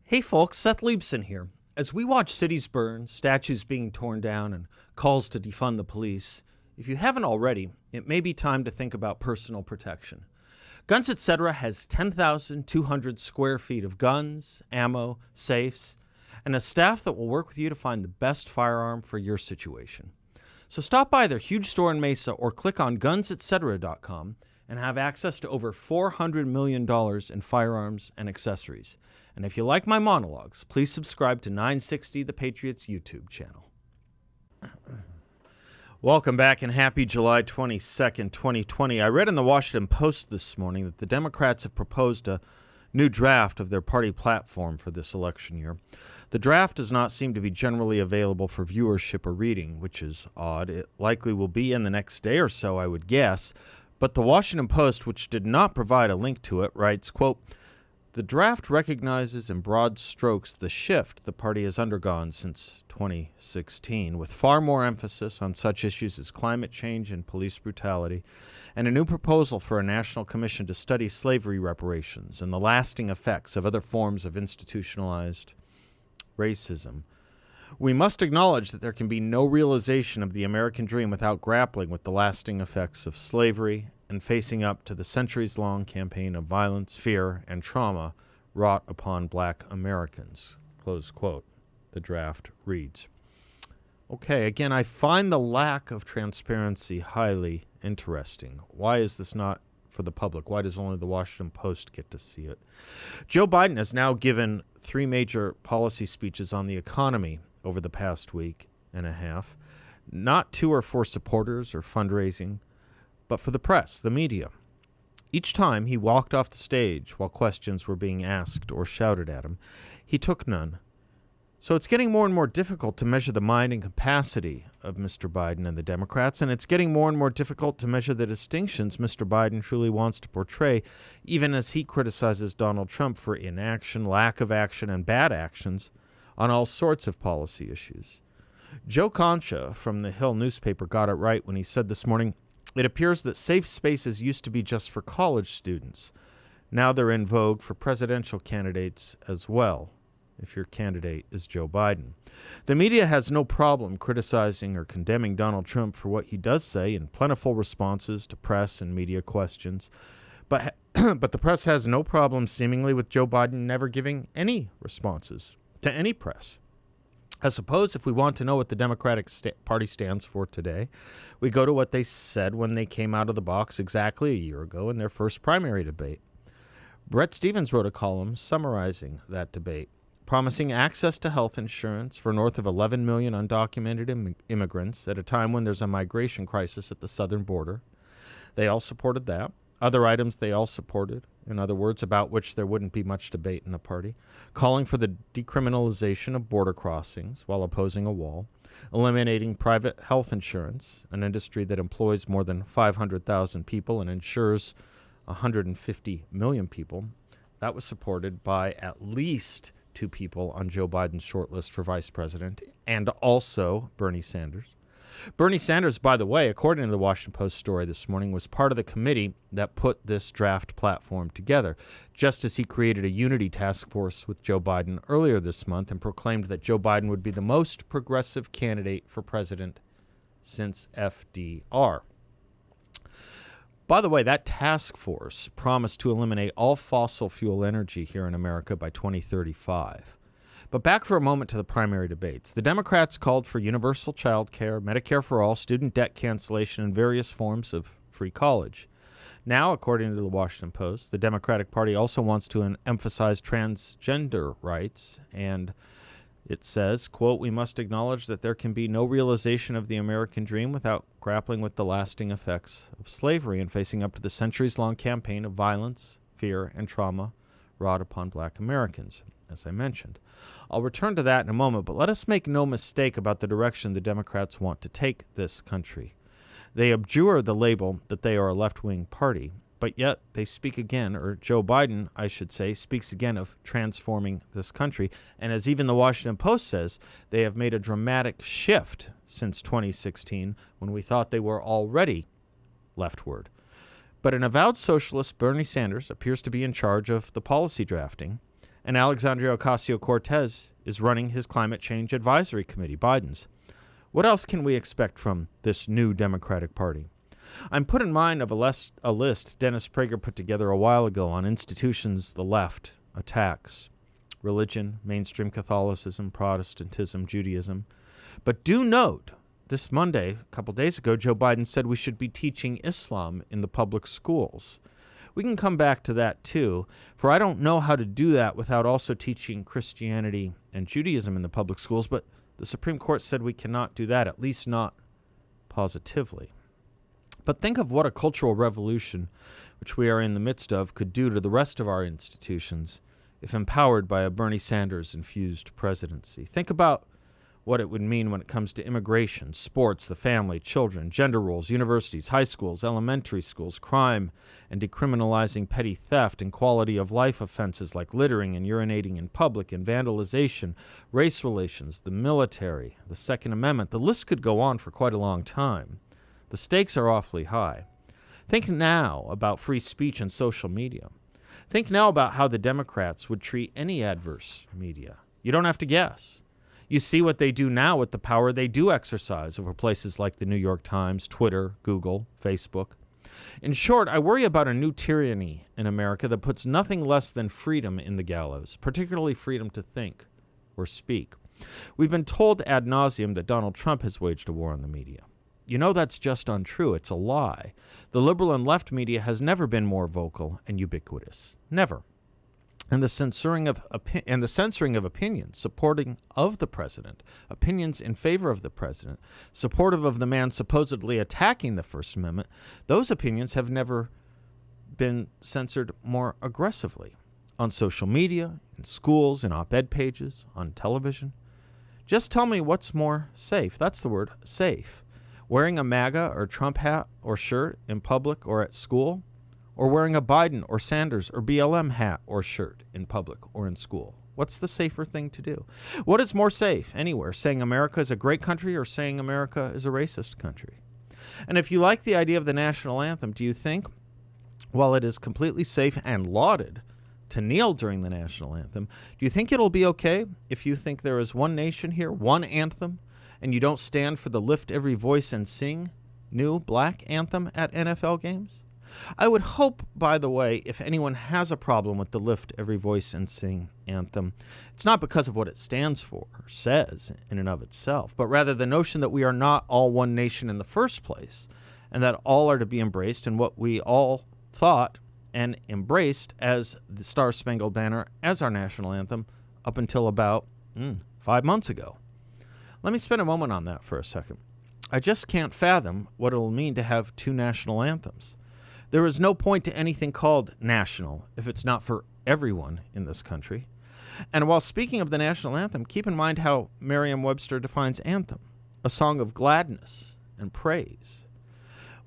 Hey folks, Seth here. As we watch cities burn, statues being torn down, and calls to defund the police, if you haven't already, it may be time to think about personal protection. Guns Etc. has 10,200 square feet of guns, ammo, safes, and a staff that will work with you to find the best firearm for your situation. So stop by their huge store in Mesa or click on gunsetc.com and have access to over $400 million in firearms and accessories. And if you like my monologues, please subscribe to 960 The Patriots YouTube channel. Welcome back and happy July 22nd, 2020. I read in the Washington Post this morning that the Democrats have proposed a new draft of their party platform for this election year. The draft does not seem to be generally available for viewership or reading, which is odd. It likely will be in the next day or so, I would guess. But the Washington Post, which did not provide a link to it, writes, quote, "The draft recognizes in broad strokes the shift the party has undergone since 2016, with far more emphasis on such issues as climate change and police brutality, and a new proposal for a national commission to study slavery reparations and the lasting effects of other forms of institutionalized racism. We must acknowledge that there can be no realization of the American dream without grappling with the lasting effects of slavery and facing up to the centuries-long campaign of violence, fear, and trauma wrought upon black Americans." Close quote. The draft reads. Okay, again, I find the lack of transparency highly interesting. Why is this not for the public? Why does only the Washington Post get to see it? Joe Biden has now given 3 major policy speeches on the economy over the past week and a half. Not 2 are for supporters or fundraising, but for the press, the media. Each time he walked off the stage while questions were being asked or shouted at him, he took none. So it's getting more and more difficult to measure the mind and capacity of Mr. Biden and the Democrats, and it's getting more and more difficult to measure the distinctions Mr. Biden truly wants to portray, even as he criticizes Donald Trump for inaction, lack of action, and bad actions on all sorts of policy issues. Joe Concha from the Hill newspaper got it right when he said this morning, "It appears that safe spaces used to be just for college students. Now they're in vogue for presidential candidates as well, if your candidate is Joe Biden. The media has no problem criticizing or condemning Donald Trump for what he does say in plentiful responses to press and media questions. But the press has no problem seemingly with Joe Biden never giving any responses to any press. I suppose if we want to know what the Democratic Party stands for today, we go to what they said when they came out of the box exactly a year ago in their first primary debate. Bret Stephens wrote a column summarizing that debate, promising access to health insurance for north of 11 million undocumented immigrants at a time when there's a migration crisis at the southern border. They all supported that. Other items they all supported, in other words, about which there wouldn't be much debate in the party, calling for the decriminalization of border crossings while opposing a wall, eliminating private health insurance, an industry that employs more than 500,000 people and insures 150 million people. That was supported by at least 2 people on Joe Biden's shortlist for vice president, and also Bernie Sanders. Bernie Sanders, by the way, according to the Washington Post story this morning, was part of the committee that put this draft platform together, just as he created a unity task force with Joe Biden earlier this month and proclaimed that Joe Biden would be the most progressive candidate for president since FDR. By the way, that task force promised to eliminate all fossil fuel energy here in America by 2035. But back for a moment to the primary debates. The Democrats called for universal child care, Medicare for all, student debt cancellation, and various forms of free college. Now, according to the Washington Post, the Democratic Party also wants to emphasize transgender rights, and it says, quote, "We must acknowledge that there can be no realization of the American dream without grappling with the lasting effects of slavery and facing up to the centuries-long campaign of violence, fear, and trauma wrought upon black Americans," as I mentioned. I'll return to that in a moment, but let us make no mistake about the direction the Democrats want to take this country. They abjure the label that they are a left-wing party, but yet they speak again, or Joe Biden, I should say, speaks again of transforming this country. And as even the Washington Post says, they have made a dramatic shift since 2016 when we thought they were already leftward. But an avowed socialist, Bernie Sanders, appears to be in charge of the policy drafting, And Alexandria Ocasio-Cortez is running his Climate Change Advisory Committee, Biden's. What else can we expect from this new Democratic Party? I'm put in mind of a list Dennis Prager put together a while ago on institutions the left attacks: religion, mainstream Catholicism, Protestantism, Judaism. But do note, this Monday, a couple days ago, Joe Biden said we should be teaching Islam in the public schools. We can come back to that too, for I don't know how to do that without also teaching Christianity and Judaism in the public schools, but the Supreme Court said we cannot do that, at least not positively. But think of what a cultural revolution, which we are in the midst of, could do to the rest of our institutions if empowered by a Bernie Sanders-infused presidency. Think about what it would mean when it comes to immigration, sports, the family, children, gender roles, universities, high schools, elementary schools, crime, and decriminalizing petty theft and quality of life offenses like littering and urinating in public and vandalization, race relations, the military, the Second Amendment. The list could go on for quite a long time. The stakes are awfully high. Think now about free speech and social media. Think now about how the Democrats would treat any adverse media. You don't have to guess. You see what they do now with the power they do exercise over places like the New York Times, Twitter, Google, Facebook. In short, I worry about a new tyranny in America that puts nothing less than freedom in the gallows, particularly freedom to think or speak. We've been told ad nauseum that Donald Trump has waged a war on the media. You know that's just untrue. It's a lie. The liberal and left media has never been more vocal and ubiquitous. Never. And the censoring of opinions supporting of the president, opinions in favor of the president, supportive of the man supposedly attacking the First Amendment, those opinions have never been censored more aggressively on social media, in schools, in op-ed pages, on television. Just tell me what's more safe. That's the word, safe. Wearing a MAGA or Trump hat or shirt in public or at school, or wearing a Biden or Sanders or BLM hat or shirt in public or in school. What's the safer thing to do? What is more safe anywhere, saying America is a great country or saying America is a racist country? And if you like the idea of the national anthem, do you think, while it is completely safe and lauded to kneel during the national anthem, do you think it'll be okay if you think there is one nation here, one anthem, and you don't stand for the lift every voice and sing new black anthem at NFL games? I would hope, by the way, if anyone has a problem with the lift every voice and sing anthem, it's not because of what it stands for or says in and of itself, but rather the notion that we are not all one nation in the first place, and that all are to be embraced in what we all thought and embraced as the Star-Spangled Banner as our national anthem up until about 5 months ago. Let me spend a moment on that for a second. I just can't fathom what it'll mean to have two national anthems. There is no point to anything called national if it's not for everyone in this country. And while speaking of the national anthem, keep in mind how Merriam-Webster defines anthem, a song of gladness and praise.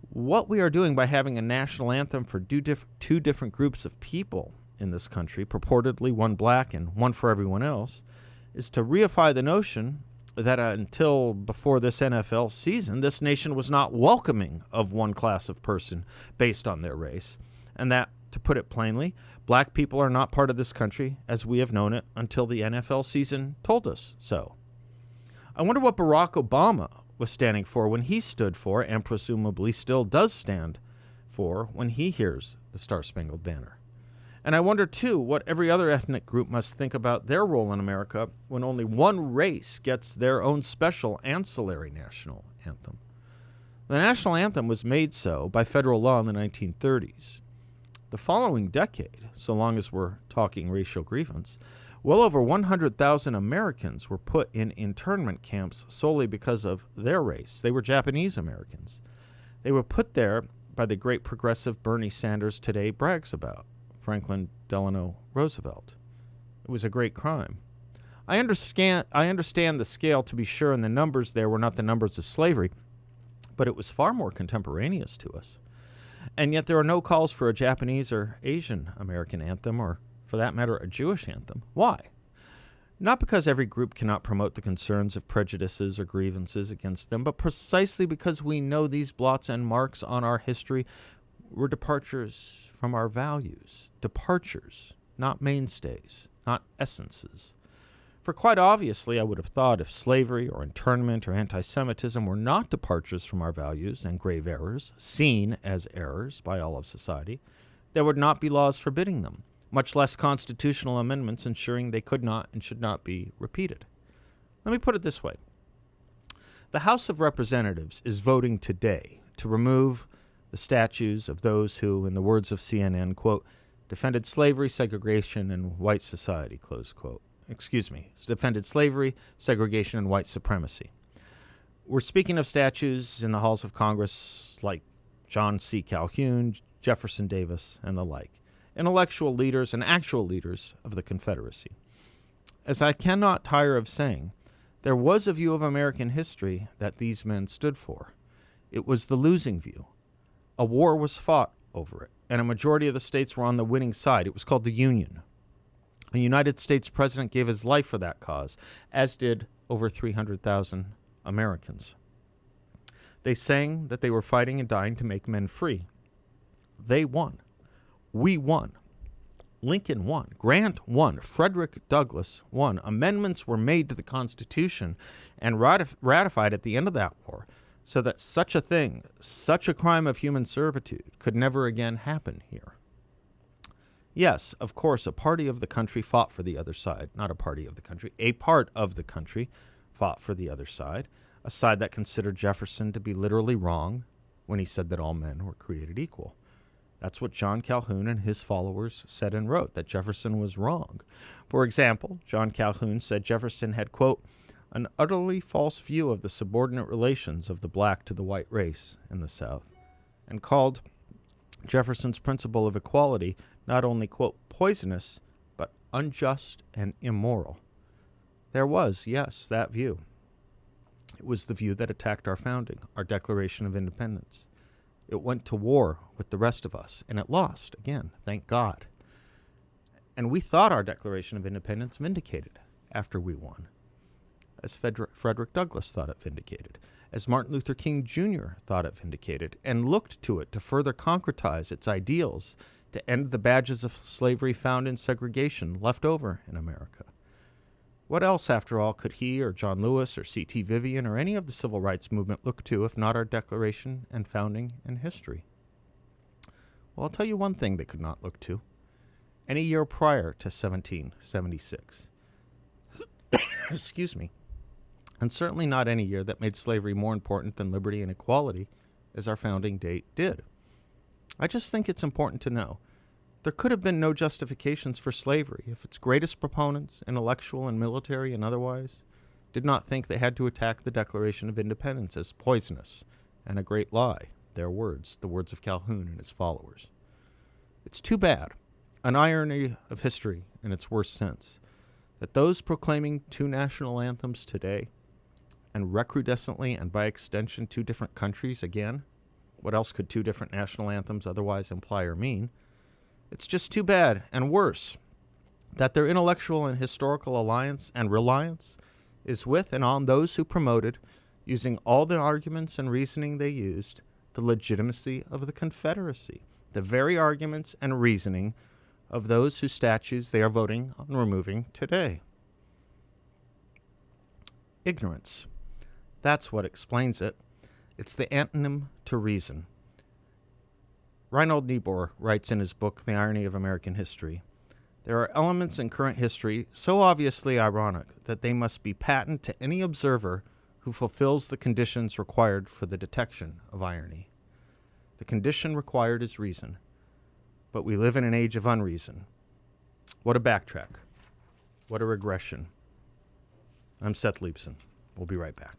What we are doing by having a national anthem for two different groups of people in this country, purportedly one black and one for everyone else, is to reify the notion that until before this NFL season, this nation was not welcoming of one class of person based on their race. And that, to put it plainly, black people are not part of this country as we have known it until the NFL season told us so. I wonder what Barack Obama was standing for when he stood for, and presumably still does stand for, when he hears the Star-Spangled Banner. And I wonder, too, what every other ethnic group must think about their role in America when only one race gets their own special ancillary national anthem. The national anthem was made so by federal law in the 1930s. The following decade, so long as we're talking racial grievance, well over 100,000 Americans were put in internment camps solely because of their race. They were Japanese Americans. They were put there by the great progressive Bernie Sanders today brags about. Franklin Delano Roosevelt. It was a great crime. I understand the scale, to be sure, and the numbers there were not the numbers of slavery, but it was far more contemporaneous to us. And yet there are no calls for a Japanese or Asian American anthem, or for that matter, a Jewish anthem. Why? Not because every group cannot promote the concerns of prejudices or grievances against them, but precisely because we know these blots and marks on our history were departures from our values. Departures, not mainstays, not essences. For quite obviously, I would have thought if slavery or internment or anti-Semitism were not departures from our values and grave errors, seen as errors by all of society, there would not be laws forbidding them, much less constitutional amendments ensuring they could not and should not be repeated. Let me put it this way. The House of Representatives is voting today to remove the statues of those who, in the words of CNN, quote, defended slavery, segregation, and white society, close quote. Defended slavery, segregation, and white supremacy. We're speaking of statues in the halls of Congress like John C. Calhoun, Jefferson Davis, and the like, intellectual leaders and actual leaders of the Confederacy. As I cannot tire of saying, there was a view of American history that these men stood for. It was the losing view. A war was fought over it, and a majority of the states were on the winning side. It was called the Union. A United States president gave his life for that cause, as did over 300,000 Americans. They sang that they were fighting and dying to make men free. They won. We won. Lincoln won. Grant won. Frederick Douglass won. Amendments were made to the Constitution and ratified at the end of that war so that such a thing, such a crime of human servitude, could never again happen here. Yes, of course, a party of the country fought for the other side. Not a party of the country. A part of the country fought for the other side, a side that considered Jefferson to be literally wrong when he said that all men were created equal. That's what John Calhoun and his followers said and wrote, that Jefferson was wrong. For example, John Calhoun said Jefferson had, quote, an utterly false view of the subordinate relations of the black to the white race in the South, and called Jefferson's principle of equality not only, quote, poisonous, but unjust and immoral. There was, yes, that view. It was the view that attacked our founding, our Declaration of Independence. It went to war with the rest of us, and it lost, again, thank God. And we thought our Declaration of Independence vindicated after we won, as Frederick Douglass thought it vindicated, as Martin Luther King Jr. thought it vindicated, and looked to it to further concretize its ideals to end the badges of slavery found in segregation left over in America. What else, after all, could he or John Lewis or C.T. Vivian or any of the civil rights movement look to if not our Declaration and founding and history? Well, I'll tell you one thing they could not look to. Any year prior to 1776. Excuse me. And certainly not any year that made slavery more important than liberty and equality as our founding date did. I just think it's important to know there could have been no justifications for slavery if its greatest proponents, intellectual and military and otherwise, did not think they had to attack the Declaration of Independence as poisonous and a great lie, their words, the words of Calhoun and his followers. It's too bad, an irony of history in its worst sense, that those proclaiming two national anthems today, and recrudescently and by extension 2 different countries again, what else could 2 different national anthems otherwise imply or mean? It's just too bad, and worse, that their intellectual and historical alliance and reliance is with and on those who promoted, using all the arguments and reasoning they used, the legitimacy of the Confederacy, the very arguments and reasoning of those whose statues they are voting on removing today. Ignorance. That's what explains it. It's the antonym to reason. Reinhold Niebuhr writes in his book, The Irony of American History, there are elements in current history so obviously ironic that they must be patent to any observer who fulfills the conditions required for the detection of irony. The condition required is reason, but we live in an age of unreason. What a backtrack. What a regression. I'm Seth Leibson. We'll be right back.